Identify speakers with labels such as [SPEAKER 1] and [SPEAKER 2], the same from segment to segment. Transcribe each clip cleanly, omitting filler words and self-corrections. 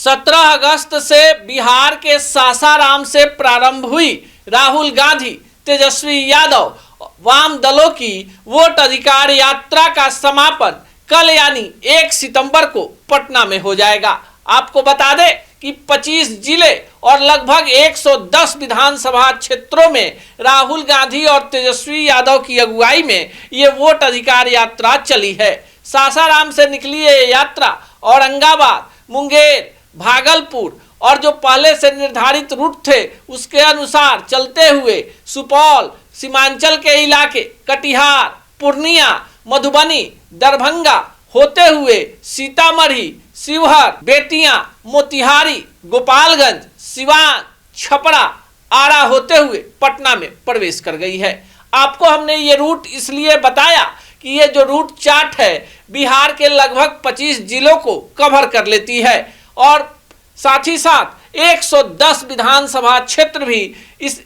[SPEAKER 1] 17 अगस्त से बिहार के सासाराम से प्रारंभ हुई राहुल गांधी, तेजस्वी यादव, वाम दलों की वोट अधिकार यात्रा का समापन कल यानी 1 सितंबर को पटना में हो जाएगा। आपको बता दें कि 25 जिले और लगभग 110 विधानसभा क्षेत्रों में राहुल गांधी और तेजस्वी यादव की अगुवाई में ये वोट अधिकार यात्रा चली है। सासाराम से निकली ये यात्रा औरंगाबाद, मुंगेर, भागलपुर और जो पहले से निर्धारित रूट थे उसके अनुसार चलते हुए सुपौल, सीमांचल के इलाके, कटिहार, पूर्णिया, मधुबनी, दरभंगा होते हुए सीतामढ़ी, शिवहर, बेतिया, मोतिहारी, गोपालगंज, सिवान, छपरा, आरा होते हुए पटना में प्रवेश कर गई है। आपको हमने ये रूट इसलिए बताया कि ये जो रूट चार्ट है बिहार के लगभग 25 जिलों को कवर कर लेती है और साथ ही साथ 110 विधानसभा क्षेत्र भी इस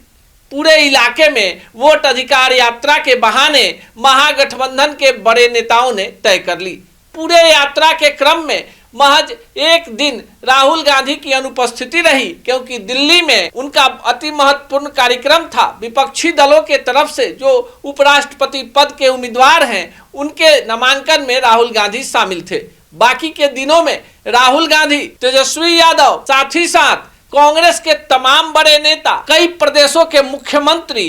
[SPEAKER 1] पूरे इलाके में वोट अधिकार यात्रा के बहाने महागठबंधन के बड़े नेताओं ने तय कर ली। पूरे यात्रा के क्रम में महज एक दिन राहुल गांधी की अनुपस्थिति रही, क्योंकि दिल्ली में उनका अति महत्वपूर्ण कार्यक्रम था। विपक्षी दलों के तरफ से जो उपराष्ट्रपति पद के उम्मीदवार हैं उनके नामांकन में राहुल गांधी शामिल थे। बाकी के दिनों में राहुल गांधी, तेजस्वी यादव, साथ ही साथ कांग्रेस के तमाम बड़े नेता, कई प्रदेशों के मुख्यमंत्री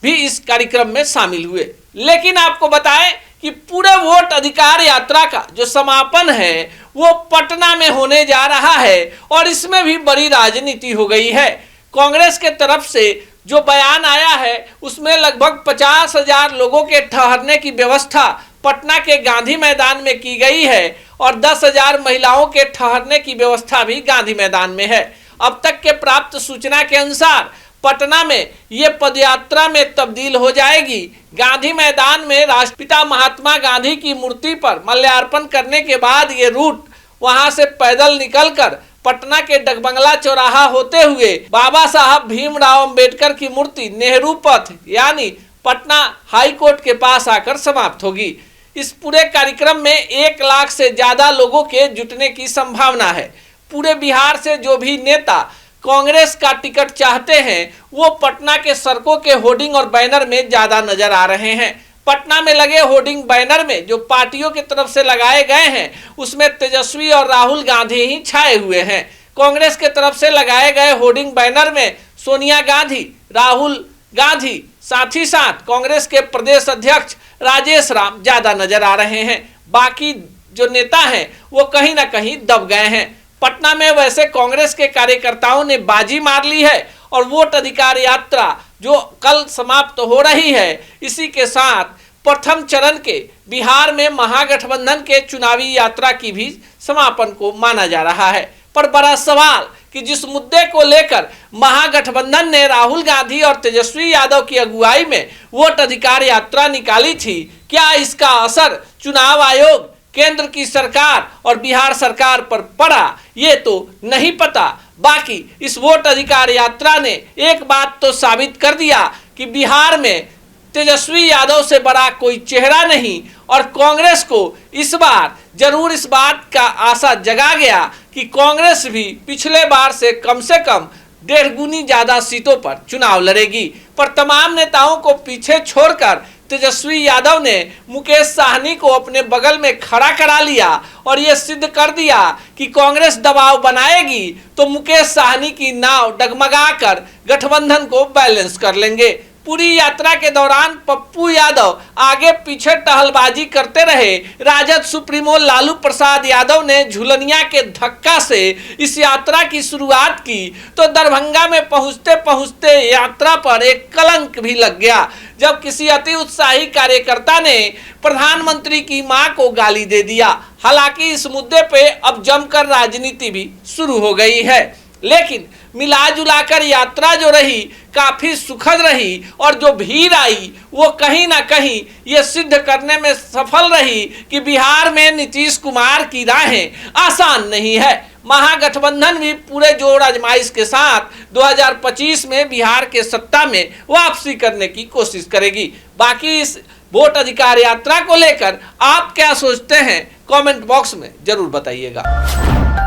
[SPEAKER 1] भी इस कार्यक्रम में शामिल हुए। लेकिन आपको बताएं कि पूरे वोट अधिकार यात्रा का जो समापन है वो पटना में होने जा रहा है और इसमें भी बड़ी राजनीति हो गई है। कांग्रेस के तरफ से जो बयान आया है उसमें लगभग 50,000 लोगों के ठहरने की व्यवस्था पटना के गांधी मैदान में की गई है और 10,000 महिलाओं के ठहरने की व्यवस्था भी गांधी मैदान में है। अब तक के प्राप्त सूचना के अनुसार पटना में ये पदयात्रा में तब्दील हो जाएगी। गांधी मैदान में राष्ट्रपिता महात्मा गांधी की मूर्ति पर माल्यार्पण करने के बाद ये रूट वहां से पैदल निकलकर पटना के डकबंगला चौराहा होते हुए बाबा साहब भीमराव अंबेडकर की मूर्ति नेहरू पथ यानी पटना हाई कोर्ट के पास आकर समाप्त होगी। इस पूरे कार्यक्रम में 1 लाख से ज्यादा लोगों के जुटने की संभावना है। पूरे बिहार से जो भी नेता कांग्रेस का टिकट चाहते हैं वो पटना के सड़कों के होर्डिंग और बैनर में ज्यादा नजर आ रहे हैं। पटना में लगे होर्डिंग बैनर में जो पार्टियों की तरफ से लगाए गए हैं उसमें तेजस्वी और राहुल गांधी ही छाए हुए हैं। कांग्रेस के तरफ से लगाए गए होर्डिंग बैनर में सोनिया गांधी, राहुल गांधी, साथ ही साथ कांग्रेस के प्रदेश अध्यक्ष राजेश राम ज्यादा नजर आ रहे हैं। बाकी जो नेता हैं वो कहीं ना कहीं दब गए हैं। पटना में वैसे कांग्रेस के कार्यकर्ताओं ने बाजी मार ली है और वोट अधिकार यात्रा जो कल समाप्त हो रही है इसी के साथ प्रथम चरण के बिहार में महागठबंधन के चुनावी यात्रा की भी समापन को माना जा रहा है। पर बड़ा सवाल कि जिस मुद्दे को लेकर महागठबंधन ने राहुल गांधी और तेजस्वी यादव की अगुवाई में वोट अधिकार यात्रा निकाली थी, क्या इसका असर चुनाव आयोग, केंद्र की सरकार और बिहार सरकार पर पड़ा ये तो नहीं पता। बाकी इस वोट अधिकार यात्रा ने एक बात तो साबित कर दिया कि बिहार में तेजस्वी यादव से बड़ा कोई चेहरा नहीं और कांग्रेस को इस बार जरूर इस बात का आशा जगा गया कि कांग्रेस भी पिछले बार से कम 1.5 गुनी ज्यादा सीटों पर चुनाव लड़ेगी। पर तमाम नेताओं को पीछे छोड़कर तेजस्वी यादव ने मुकेश साहनी को अपने बगल में खड़ा करा लिया और ये सिद्ध कर दिया कि कांग्रेस दबाव बनाएगी तो मुकेश साहनी की नाव डगमगाकर गठबंधन को बैलेंस कर लेंगे। पूरी यात्रा के दौरान पप्पू यादव आगे पीछे टहलबाजी करते रहे। राजद सुप्रीमो लालू प्रसाद यादव ने झुलनिया के धक्का से इस यात्रा की शुरुआत की तो दरभंगा में पहुंचते पहुंचते यात्रा पर एक कलंक भी लग गया जब किसी अति उत्साही कार्यकर्ता ने प्रधानमंत्री की मां को गाली दे दिया। हालांकि इस मुद्दे पे अब जमकर राजनीति भी शुरू हो गई है, लेकिन मिला जुलाकर यात्रा जो रही काफी सुखद रही और जो भीड़ आई वो कहीं ना कहीं ये सिद्ध करने में सफल रही कि बिहार में नीतीश कुमार की राहें आसान नहीं है। महागठबंधन भी पूरे जोर आजमाइश के साथ 2025 में बिहार के सत्ता में वापसी करने की कोशिश करेगी। बाकी इस वोट अधिकार यात्रा को लेकर आप क्या सोचते हैं कमेंट बॉक्स में जरूर बताइएगा।